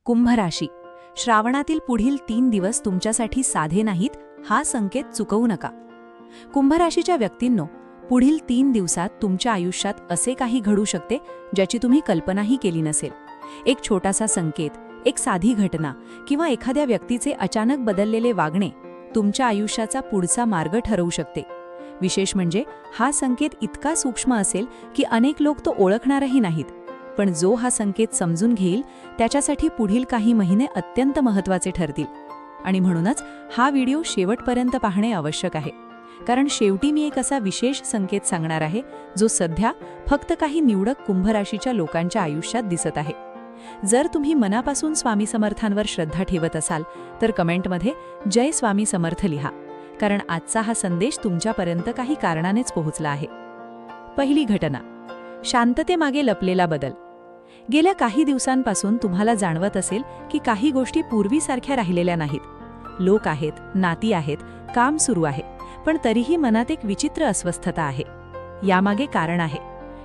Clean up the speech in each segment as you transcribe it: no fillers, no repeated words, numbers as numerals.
कुंभ राशी, श्रावणातील पुढील 3 दिवस तुमच्यासाठी साधे नाहीत हा संकेत चुकवू नका. कुंभ राशीच्या व्यक्तींनो, पुढील 3 दिवसात तुमच्या आयुष्यात असे काही घडू शकते ज्याची तुम्ही कल्पनाही केली नसेल. एक छोटासा संकेत, एक साधी घटना किंवा एखाद्या व्यक्तीचे अचानक बदललेले वागणे तुमच्या आयुष्याचा पुढचा मार्ग ठरवू शकते. विशेष म्हणजे हा संकेत इतका सूक्ष्म असेल की अनेक लोक तो ओळखणारही नाहीत, पण जो हा संकेत समजून घेईल त्याच्यासाठी पुढील काही महिने अत्यंत महत्त्वाचे ठरतील. आणि म्हणूनच हा व्हिडिओ शेवटपर्यंत पाहणे आवश्यक आहे, कारण शेवटी मी एक असा विशेष संकेत सांगणार आहे जो सध्या फक्त काही निवडक कुंभ राशीच्या लोकांच्या आयुष्यात दिसत आहे. जर तुम्ही मनापासून स्वामी समर्थांवर श्रद्धा ठेवत असाल तर कमेंटमध्ये जय स्वामी समर्थ लिहा, कारण आजचा हा संदेश तुमच्यापर्यंत काही कारणानेच पोहोचला आहे. पहिली घटना, शांततेमागे लपलेला बदल. गेल्या काही दिवसांपासून तुम्हाला जाणवत असेल की काही गोष्टी पूर्वीसारख्या राहिलेल्या नाहीत. लोक आहेत, नाती आहेत, काम सुरू आहे, पण तरीही मनात एक विचित्र अस्वस्थता आहे. यामागे कारण आहे.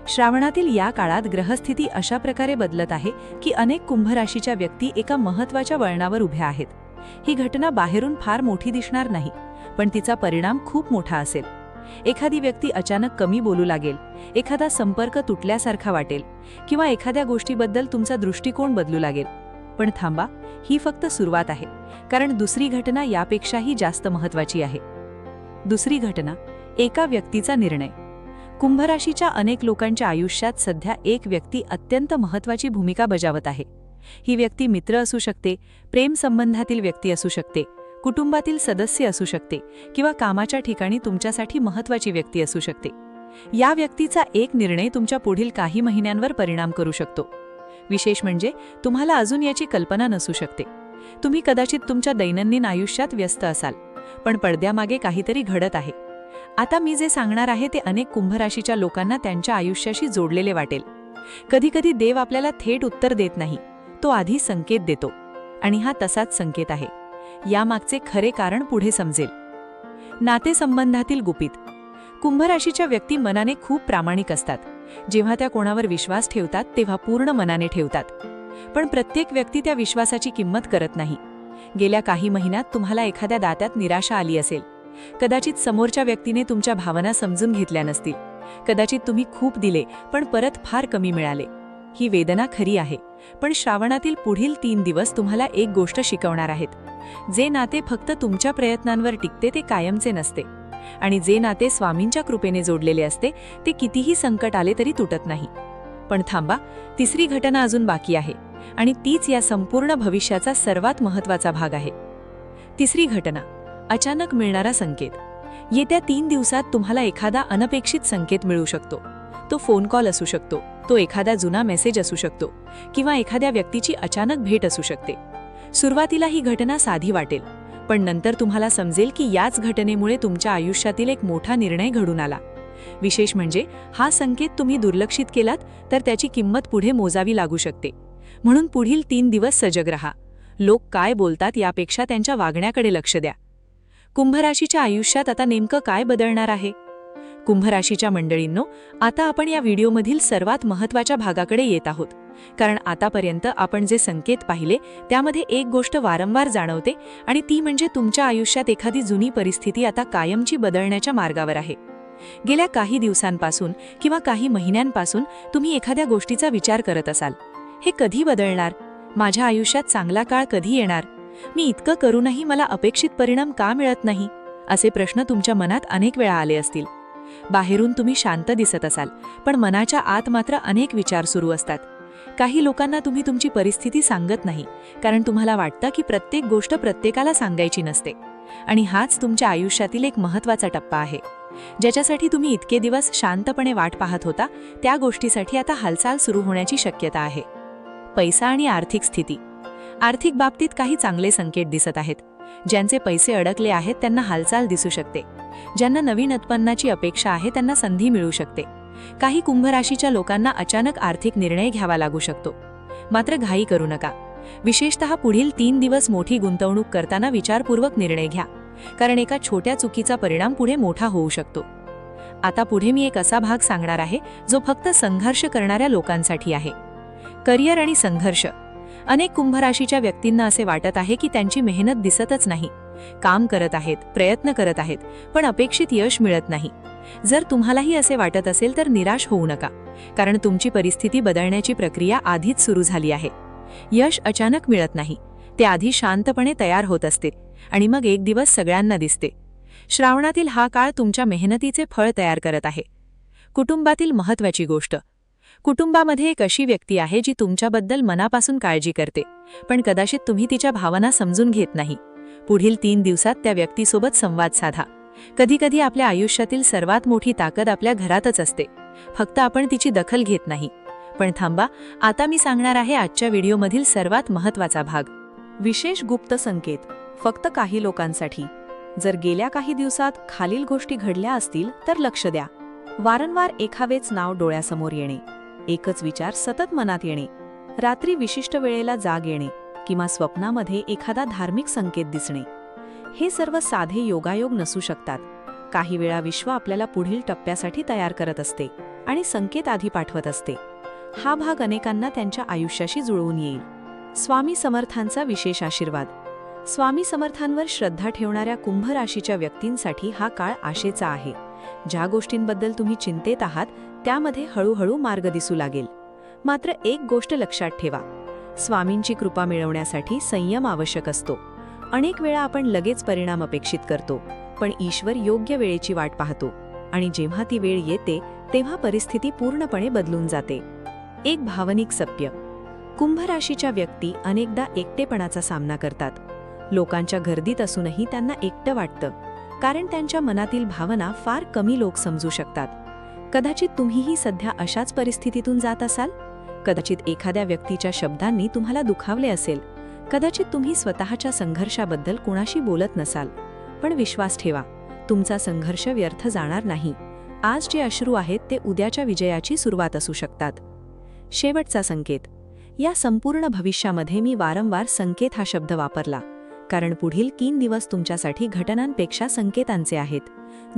श्रावणातील या काळात ग्रहस्थिती अशा प्रकारे बदलत आहे की अनेक कुंभ राशीच्या व्यक्ती एका महत्त्वाच्या वळणावर उभ्या आहेत. ही घटना बाहेरून फार मोठी दिसणार नाही, पण तिचा परिणाम खूप मोठा असेल. एखादी व्यक्ती अचानक कमी बोलू लागेल, एखादा संपर्क तुटल्यासारखा वाटेल किंवा एखाद्या गोष्टीबद्दल तुमचा दृष्टिकोन बदलू लागेल. पण थांबा, ही फक्त सुरुवात आहे, कारण दुसरी घटना यापेक्षाही जास्त महत्त्वाची आहे. दुसरी घटना, एका व्यक्तीचा निर्णय. कुंभ राशीच्या अनेक लोकांच्या आयुष्यात सध्या एक व्यक्ती अत्यंत महत्त्वाची भूमिका बजावत आहे. ही व्यक्ती मित्र असू शकते, प्रेम संबंधातील व्यक्ती असू शकते, कुटुंबातील सदस्य असू शकते किंवा कामाच्या ठिकाणी तुमच्यासाठी महत्त्वाची व्यक्ती असू शकते. या व्यक्तीचा एक निर्णय तुमच्या पुढील काही महिन्यांवर परिणाम करू शकतो. विशेष म्हणजे तुम्हाला अजून याची कल्पना नसू शकते. तुम्ही कदाचित तुमच्या दैनंदिन आयुष्यात व्यस्त असाल, पण पडद्यामागे काहीतरी घडत आहे. आता मी जे सांगणार आहे ते अनेक कुंभ राशीच्या लोकांना त्यांच्या आयुष्याशी जोडलेले वाटेल. कधीकधी देव आपल्याला थेट उत्तर देत नाही, तो आधी संकेत देतो, आणि हा तसाच संकेत आहे. यामागचे खरे कारण पुढे समजेल. नातेसंबंधातील गुपित. कुंभ राशीच्या व्यक्ती मनाने खूप प्रामाणिक असतात. जेव्हा त्या कोणावर विश्वास ठेवतात तेव्हा पूर्ण मनाने ठेवतात, पण प्रत्येक व्यक्ती त्या विश्वासाची किंमत करत नाही. गेल्या काही महिन्यात तुम्हाला एखाद्या नात्यात निराशा आली असेल. कदाचित समोरच्या व्यक्तीने तुमच्या भावना समजून घेतल्या नसतील. कदाचित तुम्ही खूप दिले पण परत फार कमी मिळाले. ही वेदना खरी आहे, पण श्रावणातील पुढील 3 दिवस तुम्हाला एक गोष्ट शिकवणार आहेत. जे नाते फक्त तुमच्या प्रयत्नांवर टिकते ते कायमचे नसते, आणि जे नाते स्वामींच्या कृपेने जोडलेले असते ते कितीही संकट आले तरी तुटत नाही. पण थांबा, तिसरी घटना अजून बाकी आहे, आणि तीच या संपूर्ण भविष्याचा सर्वात महत्त्वाचा भाग आहे. तिसरी घटना, अचानक मिळणारा संकेत. येत्या 3 दिवसात तुम्हाला एखादा अनपेक्षित संकेत मिळू शकतो. तो फोन कॉल असू शकतो, तो एखादा जुना मेसेज असू शकतो, किंवा एखाद्या व्यक्तीची अचानक भेट असू शकते. सुरुवातीला ही घटना साधी वाटेल, पण नंतर तुम्हाला समजेल की याच घटनेमुळे तुमच्या आयुष्यातील एक मोठा निर्णय घडून आला. विशेष म्हणजे हा संकेत तुम्ही दुर्लक्षित केलात तर त्याची किंमत पुढे मोजावी लागू शकते. म्हणून पुढील 3 दिवस सजग राहा. लोक काय बोलतात यापेक्षा त्यांच्या वागण्याकडे लक्ष द्या. कुंभ राशीच्या आयुष्यात आता नेमकं काय बदलणार आहे? कुंभ राशीच्या मंडळींनो, आता आपण या व्हिडिओमधील सर्वात महत्त्वाच्या भागाकडे येत आहोत, कारण आतापर्यंत आपण जे संकेत पाहिले त्यामध्ये एक गोष्ट वारंवार जाणवते, आणि ती म्हणजे तुमच्या आयुष्यात एखादी जुनी परिस्थिती आता कायमची बदलण्याच्या मार्गावर आहे. गेल्या काही दिवसांपासून किंवा काही महिन्यांपासून तुम्ही एखाद्या गोष्टीचा विचार करत असाल. हे कधी बदलणार? माझ्या आयुष्यात चांगला काळ कधी येणार? मी इतकं करूनही मला अपेक्षित परिणाम का मिळत नाही? असे प्रश्न तुमच्या मनात अनेक वेळा आले असतील. बाहेरून तुम्ही शांत दिसत असाल, पण मनाच्या आत मात्र अनेक विचार सुरू असतात. काही लोकांना तुम्ही तुमची परिस्थिती सांगत नाही, कारण तुम्हाला वाटतं की प्रत्येक गोष्ट प्रत्येकाला सांगायची नसते. आणि हाच तुमच्या आयुष्यातील एक महत्त्वाचा टप्पा आहे. ज्याच्यासाठी तुम्ही इतके दिवस शांतपणे वाट पाहत होता, त्या गोष्टीसाठी आता हालचाल सुरू होण्याची शक्यता आहे. पैसा आणि आर्थिक स्थिती. आर्थिक बाबतीत काही चांगले संकेत दिसत आहेत. ज्यांचे पैसे अडकले आहेत त्यांना हालचाल दिसू शकते. ज्यांना नवीन उत्पन्नाची अपेक्षा आहे त्यांना संधी मिळू शकते. काही कुंभ राशीच्या लोकांना अचानक आर्थिक निर्णय घ्यावा लागू शकतो. मात्र घाई करू नका. विशेषतः पुढील 3 दिवस मोठी गुंतवणूक करताना विचारपूर्वक निर्णय घ्या, कारण एका छोट्या चुकीचा परिणाम पुढे मोठा होऊ शकतो. आता पुढे मी एक असा भाग सांगणार आहे जो फक्त संघर्ष करणाऱ्या लोकांसाठी आहे. करिअर आणि संघर्ष. अनेक कुंभ राशीच्या व्यक्तींना असे वाटत आहे की त्यांची मेहनत दिसतच नाही. काम करत आहेत, प्रयत्न करत आहेत, पण अपेक्षित यश मिळत नाही. जर तुम्हालाही असे वाटत असेल तर निराश होऊ नका, कारण तुमची परिस्थिती बदलण्याची प्रक्रिया आधीच सुरू झाली आहे. यश अचानक मिळत नाही, ते आधी शांतपणे तयार होत असते आणि मग एक दिवस सगळ्यांना दिसते. श्रावणातील हा काळ तुमच्या मेहनतीचे फळ तयार करत आहे. कुटुंबातील महत्त्वाची गोष्ट. कुटुंबामध्ये एक अशी व्यक्ती आहे जी तुमच्याबद्दल मनापासून काळजी करते, पण कदाचित तुम्ही तिच्या भावना समजून घेत नाही. पुढील 3 दिवसात त्या व्यक्तीसोबत संवाद साधा. कधीकधी आपल्या आयुष्यातील सर्वात मोठी ताकद आपल्या घरातच असते, फक्त आपण तिची दखल घेत नाही. पण थांबा, आता मी सांगणार आहे आजच्या व्हिडिओमधील सर्वात महत्त्वाचा भाग. विशेष गुप्त संकेत, फक्त काही लोकांसाठी. जर गेल्या काही दिवसात खालील गोष्टी घडल्या असतील तर लक्ष द्या. वारंवार एखावेच नाव डोळ्यासमोर येणे, एकच विचार सतत मनात येणे, रात्री विशिष्ट वेळेला जाग येणे किंवा स्वप्नामध्ये एखादा धार्मिक संकेत दिसणे. हे सर्व साधे योगायोग नसू शकतात. काही वेळा विश्व आपल्याला पुढील टप्प्यासाठी तयार करत असते आणि संकेत आधी पाठवत असते. हा भाग अनेकांना त्यांच्या आयुष्याशी जुळवून येईल. स्वामी समर्थांचा विशेष आशीर्वाद. स्वामी समर्थांवर श्रद्धा ठेवणाऱ्या कुंभ राशीच्या व्यक्तींसाठी हा काळ आशेचा आहे. ज्या गोष्टींबद्दल तुम्ही चिंतेत आहात त्यामध्ये हळूहळू मार्ग दिसू लागेल. मात्र एक गोष्ट लक्षात ठेवा, स्वामींची कृपा मिळवण्यासाठी संयम आवश्यक असतो. अनेक वेळा आपण लगेच परिणाम अपेक्षित करतो, पण ईश्वर योग्य वेळेची वाट पाहतो आणि जेव्हा ती वेळ येते तेव्हा परिस्थिती पूर्णपणे बदलून जाते. एक भावनिक सत्य. कुंभ राशीच्या व्यक्ती अनेकदा एकटेपणाचा सामना करतात. लोकांच्या गर्दीत असूनही त्यांना एकटं वाटतं, कारण त्यांच्या मनातील भावना फार कमी लोक समजू शकतात. कदाचित तुम्हीही सध्या अशाच परिस्थितीतून जात असाल. कदाचित एखाद्या व्यक्तीच्या शब्दांनी तुम्हाला दुखावले असेल. कदाचित तुम्ही स्वतःच्या संघर्षाबद्दल कुणाशी बोलत नसाल. पण विश्वास ठेवा, तुमचा संघर्ष व्यर्थ जाणार नाही. आज जे अश्रू आहेत ते उद्याच्या विजयाची सुरुवात असू शकतात. शेवटचा संकेत. या संपूर्ण भविष्यामध्ये मी वारंवार संकेत हा शब्द वापरला, कारण पुढील 3 दिवस तुमच्यासाठी घटनांपेक्षा संकेतांचे आहेत.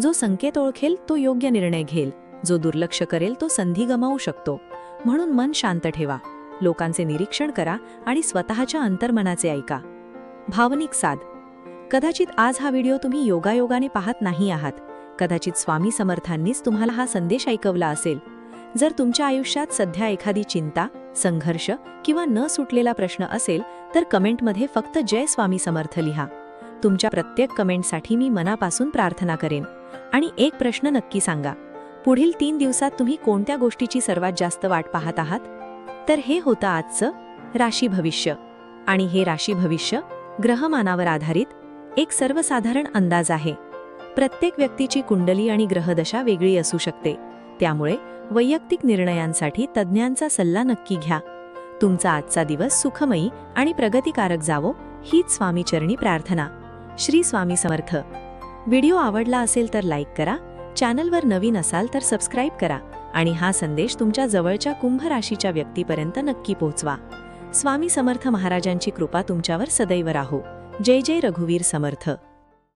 जो संकेत ओळखेल तो योग्य निर्णय घेईल, जो दुर्लक्ष करेल तो संधी गमावू शकतो. म्हणून मन शांत ठेवा, लोकांचे निरीक्षण करा आणि स्वतःच्या अंतर्मनाचे ऐका. भावनिक साध. कदाचित आज हा व्हिडिओ तुम्ही योगायोगाने पाहत नाही आहात. कदाचित स्वामी समर्थांनीच तुम्हाला हा संदेश ऐकवला असेल. जर तुमच्या आयुष्यात सध्या एखादी चिंता, संघर्ष किंवा न सुटलेला प्रश्न असेल तर कमेंटमध्ये फक्त जय स्वामी समर्थ लिहा. तुमच्या प्रत्येक कमेंटसाठी मी मनापासून प्रार्थना करेन. आणि एक प्रश्न नक्की सांगा, पुढील 3 दिवसात तुम्ही कोणत्या गोष्टीची सर्वात जास्त वाट पाहत आहात? तर हे होतं आजचं राशी भविष्य. आणि हे राशी भविष्य ग्रहमानावर आधारित एक सर्वसाधारण अंदाज आहे. प्रत्येक व्यक्तीची कुंडली आणि ग्रहदशा वेगळी असू शकते, त्यामुळे वैयक्तिक निर्णयांसाठी तज्ज्ञांचा सल्ला नक्की घ्या. तुमचा आजचा दिवस सुखमयी आणि प्रगतिकारक जावो हीच स्वामीचरणी प्रार्थना. श्री स्वामी समर्थ. व्हिडिओ आवडला असेल तर लाईक करा, चॅनलवर नवीन असाल तर सबस्क्राईब करा आणि हा संदेश तुमच्या जवळच्या कुंभ राशीच्या व्यक्तीपर्यंत नक्की पोहोचवा. स्वामी समर्थ महाराजांची कृपा तुमच्यावर सदैव राहो. जय जय रघुवीर समर्थ.